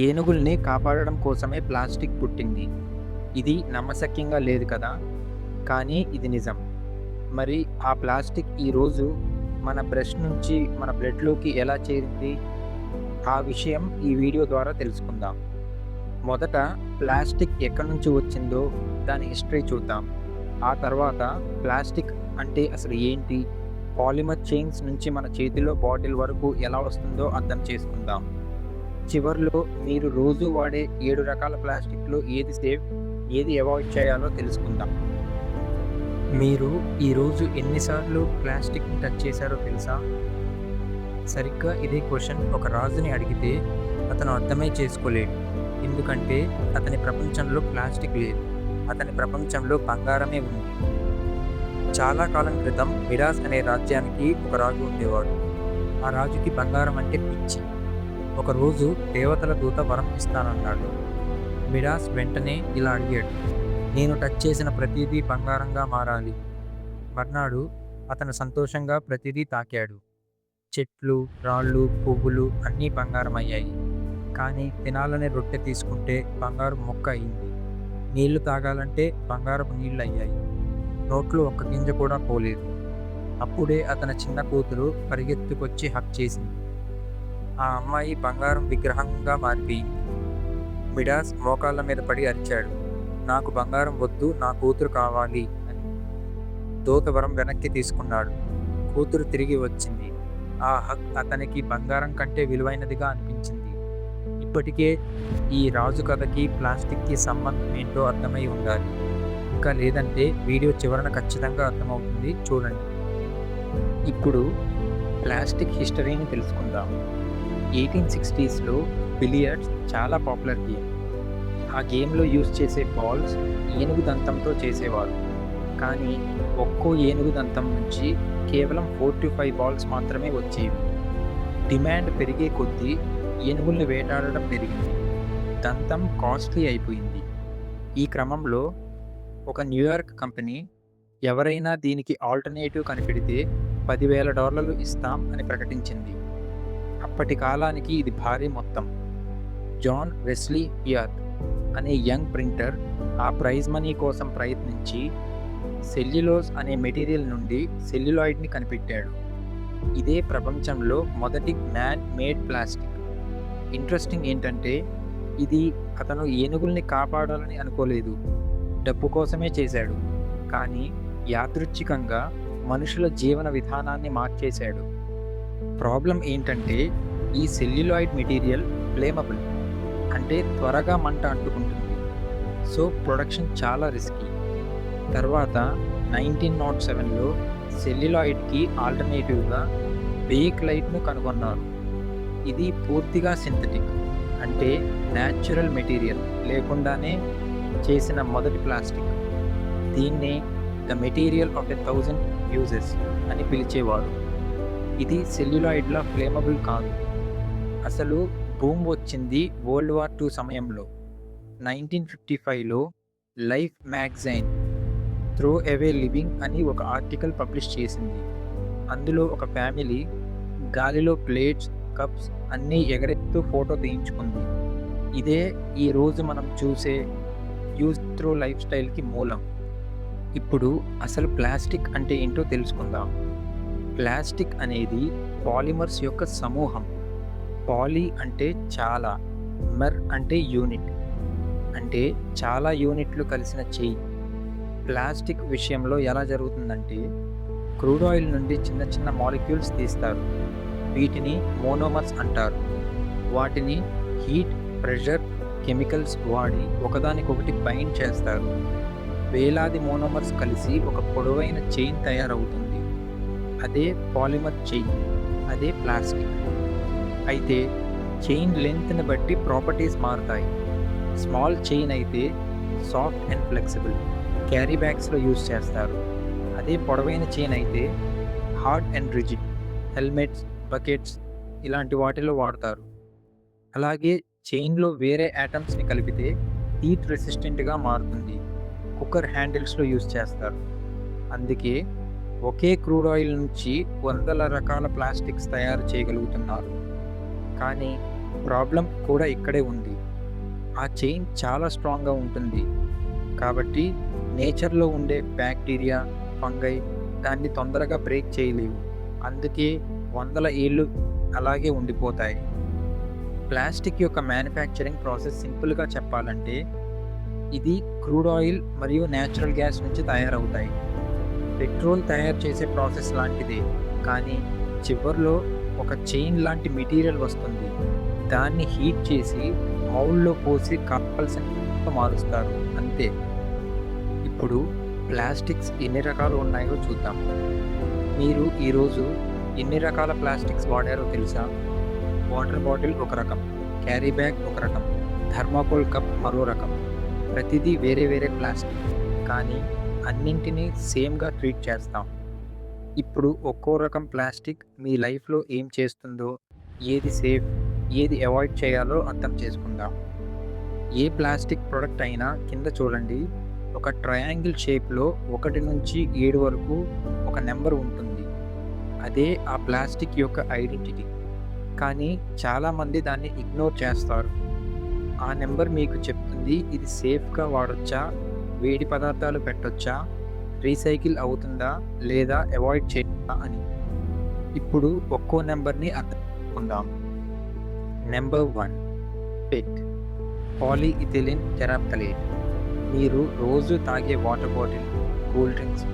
ఏనుగుల్ని కాపాడడం కోసమే ప్లాస్టిక్ పుట్టింది. ఇది నమ్మశక్యంగా లేదు కదా! కానీ ఇది నిజం. మరి ఆ ప్లాస్టిక్ ఈరోజు మన బ్రష్ నుంచి మన బ్లడ్‌లోకి ఎలా చేరింది? ఆ విషయం ఈ వీడియో ద్వారా తెలుసుకుందాం. మొదట ప్లాస్టిక్ ఎక్కడి నుంచి వచ్చిందో దాని హిస్టరీ చూద్దాం. ఆ తర్వాత ప్లాస్టిక్ అంటే అసలు ఏంటి? పాలిమర్ చైన్స్ నుంచి మన చేతిలో బాటిల్ వరకు ఎలా వస్తుందో అర్థం చేసుకుందాం. చివర్లో మీరు రోజు వాడే 7 రకాల ప్లాస్టిక్‌లో ఏది సేఫ్, ఏది అవాయిడ్ చేయాలో తెలుసుకుందాం. మీరు ఈరోజు ఎన్ని సార్లు ప్లాస్టిక్‌ని టచ్ చేశారో తెలుసా? సరిగ్గా ఇదే క్వెషన్ ఒక రాజుని అడిగితే అతను అర్థమే చేసుకోలేడు. ఎందుకంటే అతని ప్రపంచంలో ప్లాస్టిక్ లేదు. అతని ప్రపంచంలో బంగారమే ఉంది. చాలా కాలం క్రితం మిడాస్ అనే రాజ్యానికి ఒక రాజు ఉండేవాడు. ఆ రాజుకి బంగారం అంటే పిచ్చి. ఒకరోజు దేవతల దూత వరం ఇస్తానన్నాడు. మిడాస్ వెంటనే ఇలా అడిగాడు, నేను టచ్ చేసిన ప్రతిదీ బంగారంగా మారాలి. మర్నాడు అతను సంతోషంగా ప్రతిదీ తాకాడు. చెట్లు, రాళ్ళు, పువ్వులు అన్నీ బంగారమయ్యాయి. కానీ తినాలనే రొట్టె తీసుకుంటే బంగారు మొక్క అయింది. నీళ్లు తాగాలంటే బంగారపు నీళ్ళయ్యాయి. నోట్లో ఒక్క గింజ కూడా పోలేదు. అప్పుడే అతని చిన్న కూతురు పరిగెత్తుకొచ్చి హగ్ చేసింది. ఆ అమ్మాయి బంగారం విగ్రహంగా మారిపోయింది. మిడాస్ మోకాళ్ళ మీద పడి అరిచాడు, నాకు బంగారం వద్దు, నా కూతురు కావాలి అని. దూత వరం వెనక్కి తీసుకున్నాడు. కూతురు తిరిగి వచ్చింది. ఆ హగ్ అతనికి బంగారం కంటే విలువైనదిగా అనిపించింది. ఇప్పటికే ఈ రాజు కథకి ప్లాస్టిక్కి సంబంధం ఏంటో అర్థమై ఉండాలి. ఇంకా లేదంటే వీడియో చివరన ఖచ్చితంగా అర్థమవుతుంది, చూడండి. ఇప్పుడు ప్లాస్టిక్ హిస్టరీని తెలుసుకుందాం. 1860స్‌లో బిలియర్డ్స్ చాలా పాపులర్ గేమ్. ఆ గేమ్‌లో యూజ్ చేసే బాల్స్ ఏనుగు దంతంతో చేసేవారు. కానీ ఒక్కో ఏనుగు దంతం నుంచి కేవలం 4-5 బాల్స్ మాత్రమే వచ్చేవి. డిమాండ్ పెరిగే కొద్దీ ఏనుగుల్ని వేటాడడం పెరిగింది. దంతం కాస్ట్లీ అయిపోయింది. ఈ క్రమంలో ఒక న్యూయార్క్ కంపెనీ ఎవరైనా దీనికి ఆల్టర్‌నేటివ్ కనిపెడితే $10,000 ఇస్తాం అని ప్రకటించింది. అప్పటి కాలానికి ఇది భారీ మొత్తం. జాన్ వెస్లీ పియార్ట్ అనే యంగ్ ప్రింటర్ ఆ ప్రైజ్ మనీ కోసం ప్రయత్నించి సెల్యులోజ్ అనే మెటీరియల్ నుండి సెల్యులాయిడ్‌ని కనిపెట్టాడు. ఇదే ప్రపంచంలో మొదటి మ్యాన్ మేడ్ ప్లాస్టిక్. ఇంట్రెస్టింగ్ ఏంటంటే ఇది అతను ఏనుగుల్ని కాపాడాలని అనుకోలేదు. డబ్బు కోసమే చేశాడు. కానీ యాదృచ్ఛికంగా మనుషుల జీవన విధానాన్ని మార్చేశాడు. ప్రాబ్లం ఏంటంటే ఈ సెల్యులాయిడ్ మెటీరియల్ ఫ్లేమబుల్, అంటే త్వరగా మంట అంటుకుంటుంది. సో ప్రొడక్షన్ చాలా రిస్కీ. తర్వాత 1907లో సెల్యులాయిడ్కి ఆల్టర్నేటివ్గా బేక్లైట్ను కనుగొన్నారు. ఇది పూర్తిగా సింథటిక్, అంటే న్యాచురల్ మెటీరియల్ లేకుండానే చేసిన మొదటి ప్లాస్టిక్. దీన్నే ద మెటీరియల్ ఆఫ్ 1000 యూజెస్ అని పిలిచేవారు. ఇది సెల్యులాయిడ్లా ఫ్లేమబుల్ కాదు. అసలు బూమ్ వచ్చింది వరల్డ్ వార్ II సమయంలో. 1955లో Life magazine throw away living అని ఒక ఆర్టికల్ పబ్లిష్ చేసింది. అందులో ఒక ఫ్యామిలీ గాలిలో ప్లేట్స్, కప్స్ అన్నీ ఎగరేస్తూ ఫోటో తీయించుకుంది. ఇదే ఈరోజు మనం చూసే యూజ్ త్రో లైఫ్ స్టైల్‌కి మూలం. ఇప్పుడు అసలు ప్లాస్టిక్ అంటే ఏంటో తెలుసుకుందాం. ప్లాస్టిక్ అనేది పాలిమర్స్ యొక్క సమూహం. పాలీ అంటే చాలా, మర్ అంటే యూనిట్, అంటే చాలా యూనిట్లు కలిసిన చెయ్యి. ప్లాస్టిక్ విషయంలో ఎలా జరుగుతుందంటే క్రూడ్ ఆయిల్ నుండి చిన్న చిన్న మాలిక్యూల్స్ తీస్తారు. వీటిని మోనోమర్స్ అంటారు. వాటిని హీట్, ప్రెషర్, కెమికల్స్ వాడి ఒకదానికొకటి బైండ్ చేస్తారు. వేలాది మోనోమర్స్ కలిసి ఒక పొడవైన చైన్ తయారవుతుంది. అదే పాలిమర్ చైన్, అదే ప్లాస్టిక్. అయితే చైన్ లెంత్ని బట్టి ప్రాపర్టీస్ మారుతాయి. స్మాల్ చైన్ అయితే సాఫ్ట్ అండ్ ఫ్లెక్సిబుల్, క్యారీ బ్యాగ్స్లో యూజ్ చేస్తారు. అదే పొడవైన చైన్ అయితే hard and rigid, helmets, buckets ఇలాంటి వాటిలో వాడతారు. అలాగే చైన్లో వేరే యాటమ్స్ని కలిపితే హీట్ రెసిస్టెంట్గా మారుతుంది. కుక్కర్ హ్యాండిల్స్లో యూజ్ చేస్తారు. అందుకే ఒకే క్రూడ్ ఆయిల్ నుంచి వందల రకాల ప్లాస్టిక్స్ తయారు చేయగలుగుతున్నారు. కానీ ప్రాబ్లం కూడా ఇక్కడే ఉంది. ఆ చైన్ చాలా స్ట్రాంగ్‌గా ఉంటుంది. కాబట్టి నేచర్‌లో ఉండే బ్యాక్టీరియా, ఫంగై దాన్ని తొందరగా బ్రేక్ చేయలేవు. అందుకే వందల ఏళ్ళు అలాగే ఉండిపోతాయి. ప్లాస్టిక్ యొక్క మ్యానుఫ్యాక్చరింగ్ ప్రాసెస్ సింపుల్‌గా చెప్పాలంటే, ఇది క్రూడ్ ఆయిల్ మరియు నేచురల్ గ్యాస్ నుంచి తయారవుతాయి. పెట్రోల్ తయారు చేసే ప్రాసెస్ లాంటిదే. కానీ చివర్లో ఒక చైన్ లాంటి మెటీరియల్ వస్తుంది. దాన్ని హీట్ చేసి మౌల్డ్‌లో పోసి కావాల్సినంత మారుస్తారు. అంతే. ఇప్పుడు ప్లాస్టిక్స్ ఎన్ని రకాలు ఉన్నాయో చూద్దాం. మీరు ఈరోజు ఎన్ని రకాల ప్లాస్టిక్స్ వాడారో తెలుసా? వాటర్ బాటిల్ ఒక రకం, క్యారీ బ్యాగ్ ఒక రకం, థర్మాకోల్ కప్ మరో రకం. ప్రతిదీ వేరే వేరే ప్లాస్టిక్. కానీ అన్నింటినీ సేమ్‌గా ట్రీట్ చేస్తాం. ఇప్పుడు ఒక్కో రకం ప్లాస్టిక్ మీ లైఫ్‌లో ఏం చేస్తుందో, ఏది సేఫ్, ఏది అవాయిడ్ చేయాలో అర్థం చేసుకుందాం. ఏ ప్లాస్టిక్ ప్రొడక్ట్ అయినా కింద చూడండి. ఒక ట్రయాంగిల్ షేప్‌లో 1 నుంచి 7 వరకు ఒక నంబర్ ఉంటుంది. అదే ఆ ప్లాస్టిక్ యొక్క ఐడెంటిటీ. కానీ చాలామంది దాన్ని ఇగ్నోర్ చేస్తారు. ఆ నంబర్ మీకు చెప్తుంది ఇది సేఫ్‌గా వాడొచ్చా, వేడి పదార్థాలు పెట్టొచ్చా, రీసైకిల్ అవుతుందా లేదా అవాయిడ్ చేయాలా అని. ఇప్పుడు ఒక్కో నంబర్‌ని అర్థం చేసుకుందాం. Number 1 PET polyethylene terephthalate. మీరు రోజు తాగే వాటర్ బాటిల్, కూల్ డ్రింక్స్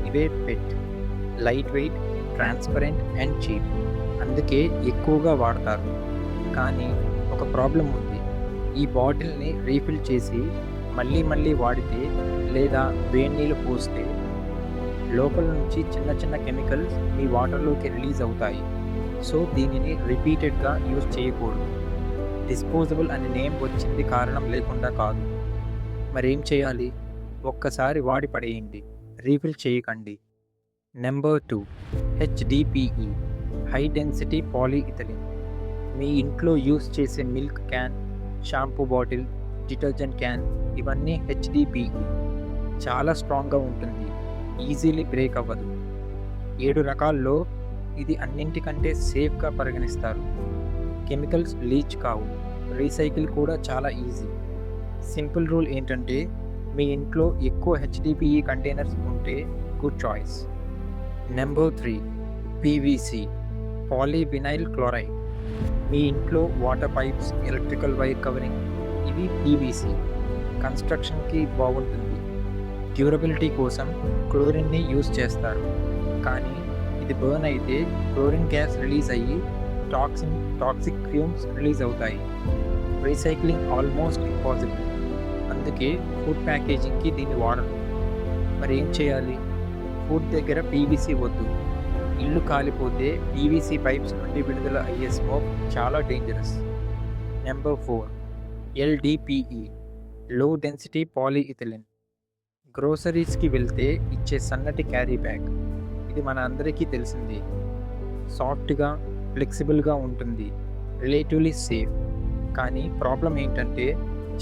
ఇవే PET. Light weight, transparent and cheap. అందుకే ఎక్కువగా వాడతారు. కానీ ఒక ప్రాబ్లం ఉంది. ఈ బాటిల్‌ని రీఫిల్ చేసి మళ్ళీ మళ్ళీ వాడితే లేదా వేడి నీళ్ళు పోస్తే లోపల నుంచి చిన్న చిన్న కెమికల్స్ మీ వాటర్‌లోకి రిలీజ్ అవుతాయి. సో దీనిని రిపీటెడ్‌గా యూజ్ చేయకూడదు. డిస్పోజబుల్ అనే నేమ్ వచ్చింది కారణం లేకుండా కాదు. మరేం చేయాలి? ఒక్కసారి వాడి పడేయండి. రీఫిల్ చేయకండి. Number 2 HDPE high density polyethylene. మీ ఇంట్లో యూజ్ చేసే milk can, shampoo bottle, detergent can ఇవన్నీ హెచ్‌డిపిఈ. చాలా స్ట్రాంగ్‌గా ఉంటుంది. ఈజీలీ బ్రేక్ అవ్వదు. 7 రకాల్లో ఇది అన్నింటికంటే సేఫ్‌గా పరిగణిస్తారు. కెమికల్స్ లీచ్ కావు. రీసైకిల్ కూడా చాలా ఈజీ. సింపుల్ రూల్ ఏంటంటే మీ ఇంట్లో ఎక్కువ హెచ్‌డిపిఈ కంటైనర్స్ ఉంటే good choice. Number 3 PVC polyvinyl chloride. మీ ఇంట్లో water pipes, electrical wire covering ఇవి పీవీసీ. కన్స్ట్రక్షన్‌కి బాగుంటుంది. డ్యూరబిలిటీ కోసం క్లోరిన్‌ని యూజ్ చేస్తారు. కానీ ఇది బర్న్ అయితే క్లోరిన్ గ్యాస్ రిలీజ్ అయ్యి టాక్సిక్ ఫ్యూమ్స్ రిలీజ్ అవుతాయి. Recycling almost impossible. అందుకే ఫుడ్ ప్యాకేజింగ్‌కి దీన్ని వాడరు. మరి ఏం చేయాలి? ఫుడ్ దగ్గర పీవీసీ వద్దు. ఇల్లు కాలిపోతే పీవీసీ పైప్స్ నుండి విడుదల అయ్యే స్మోక్ చాలా dangerous. Number 4 LDPE low density polyethylene. గ్రోసరీస్‌కి వెళ్తే ఇచ్చే సన్నటి క్యారీ బ్యాగ్. ఇది మన అందరికీ తెలిసిందే. సాఫ్ట్‌గా, ఫ్లెక్సిబుల్‌గా ఉంటుంది. Relatively safe. కానీ ప్రాబ్లం ఏంటంటే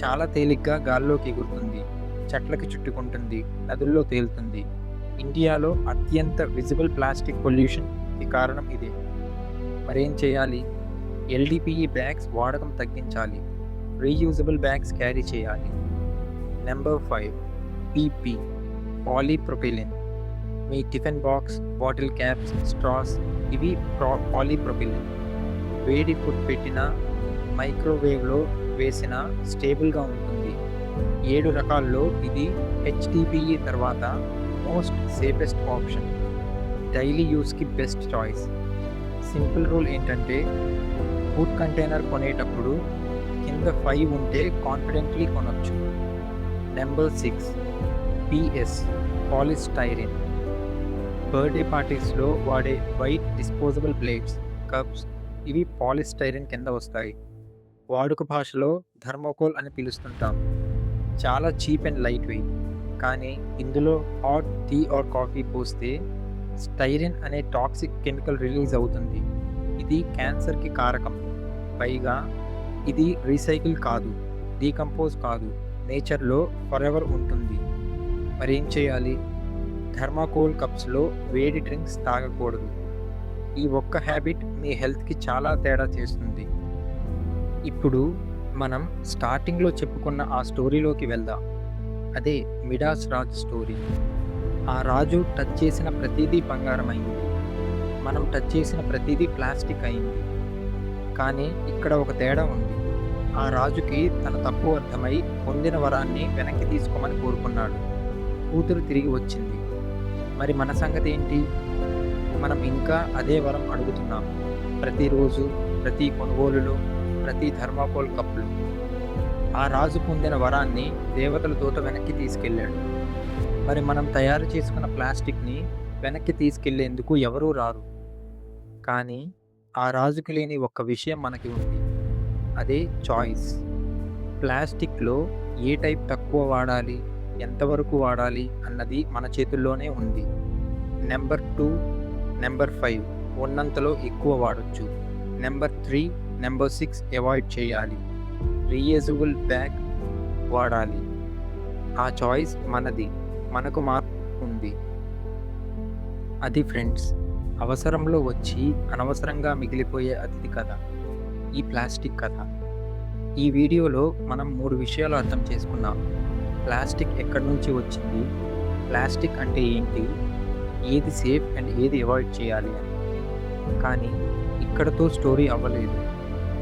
చాలా తేలిగ్గా గాల్లోకి ఎగురుతుంది. చెట్లకి చుట్టుకుంటుంది. నదుల్లో తేలుతుంది. ఇండియాలో అత్యంత విజిబుల్ ప్లాస్టిక్ పొల్యూషన్‌కి కారణం ఇదే. మరేం చేయాలి? ఎల్‌డిపిఈ బ్యాగ్స్ వాడకం తగ్గించాలి. రీయూజబుల్ బ్యాగ్స్ క్యారీ చేయాలి. Number 5 PP polypropylene. మీ tiffin box, bottle caps, straws ఇవి పాలీప్రొపిలిన్. వేడి ఫుడ్ పెట్టినా, మైక్రోవేవ్‌లో వేసినా స్టేబుల్‌గా ఉంటుంది. 7 రకాల్లో ఇది హెచ్‌డిపిఈ తర్వాత మోస్ట్ సేఫెస్ట్ ఆప్షన్. డైలీ యూజ్‌కి బెస్ట్ చాయిస్. సింపుల్ రూల్ ఏంటంటే ఫుడ్ కంటైనర్ కొనేటప్పుడు కింద 5 ఉంటే కాన్ఫిడెంట్‌లీ కొనొచ్చు. Number 6 PS polystyrene. బర్త్‌డే పార్టీస్‌లో వాడే వైట్ డిస్పోజబుల్ ప్లేట్స్, కప్స్ ఇవి పాలిస్టైరిన్ కింద వస్తాయి. వాడుక భాషలో థర్మోకోల్ అని పిలుస్తుంటాం. చాలా చీప్ అండ్ లైట్ వెయిట్. కానీ ఇందులో హాట్ టీ ఆర్ కాఫీ పోస్తే స్టైరిన్ అనే టాక్సిక్ కెమికల్ రిలీజ్ అవుతుంది. ఇది క్యాన్సర్‌కి కారకం. పైగా ఇది రీసైకిల్ కాదు, డీకంపోజ్ కాదు, నేచర్‌లో ఫరెవర్ ఉంటుంది. మరేం చేయాలి? థర్మాకోల్ కప్స్‌లో వేడి డ్రింక్స్ తాగకూడదు. ఈ ఒక్క హ్యాబిట్ మీ హెల్త్‌కి చాలా తేడా చేస్తుంది. ఇప్పుడు మనం స్టార్టింగ్‌లో చెప్పుకున్న ఆ స్టోరీలోకి వెళ్దాం. అదే మిడాస్ రాజ్ స్టోరీ. ఆ రాజు టచ్ చేసిన ప్రతీదీ బంగారమైంది. మనం టచ్ చేసిన ప్రతీదీ ప్లాస్టిక్ అయింది. కానీ ఇక్కడ ఒక తేడా ఉంది. ఆ రాజుకి తన తప్పు అర్థమై పొందిన వరాన్ని వెనక్కి తీసుకోమని కోరుకున్నాడు. కూతురు తిరిగి వచ్చింది. మరి మన సంగతి ఏంటి? మనం ఇంకా అదే వరం అడుగుతున్నాం. ప్రతిరోజు, ప్రతి కొనుగోలులో, ప్రతి థర్మాకోల్ కప్‌లో. ఆ రాజు పొందిన వరాన్ని దేవతల దూత వెనక్కి తీసుకెళ్ళాడు. మరి మనం తయారు చేసుకున్న ప్లాస్టిక్‌ని వెనక్కి తీసుకెళ్ళేందుకు ఎవరూ రారు. కానీ ఆ రాజుకి లేని ఒక్క విషయం మనకి ఉంది. అదే చాయిస్. ప్లాస్టిక్‌లో ఏ టైప్ తక్కువ వాడాలి, ఎంతవరకు వాడాలి అన్నది మన చేతుల్లోనే ఉంది. నంబర్ 2, నంబర్ 5 ఉన్నంతలో ఎక్కువ వాడొచ్చు. నంబర్ 3, నంబర్ 6 అవాయిడ్ చేయాలి. రీయూజబుల్ బ్యాగ్ వాడాలి. ఆ చాయిస్ మనది. మనకు మాత్రమే ఉంది. అది ఫ్రెండ్స్. అవసరంలో వచ్చి అనవసరంగా మిగిలిపోయే అతిథి కథ. ఈ ప్లాస్టిక్ కథ. ఈ వీడియోలో మనం 3 విషయాలు అర్థం చేసుకున్నాం. ప్లాస్టిక్ ఎక్కడి నుంచి వచ్చింది? ప్లాస్టిక్ అంటే ఏంటి? ఏది సేఫ్ అండ్ ఏది అవాయిడ్ చేయాలి అని. కానీ ఇక్కడతో స్టోరీ అవ్వలేదు.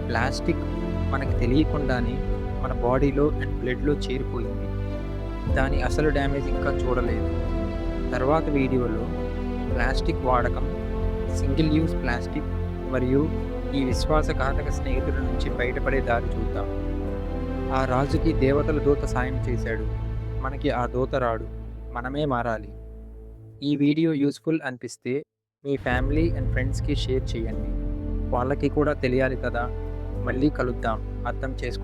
ప్లాస్టిక్ మనకి తెలియకుండానే మన బాడీలో అండ్ బ్లడ్‌లో చేరిపోయింది. దాని అసలు డ్యామేజ్ ఇంకా చూడలేదు. తర్వాత వీడియోలో ప్లాస్టిక్ వాడకం, సింగిల్ యూజ్ ప్లాస్టిక్ మరియు ఈ విశ్వాసఘాతక స్నేహితుల నుంచి బయటపడే దారి చూద్దాం. ఆ రాజుకి దేవతల దూత సాయం చేశాడు. మనకి ఆ దూత రాడు. మనమే మారాలి. ఈ వీడియో యూజ్‌ఫుల్ అనిపిస్తే మీ ఫ్యామిలీ అండ్ ఫ్రెండ్స్‌కి షేర్ చేయండి. వాళ్ళకి కూడా తెలియాలి కదా! మళ్ళీ కలుద్దాం. అర్థం చేసుకుందాం.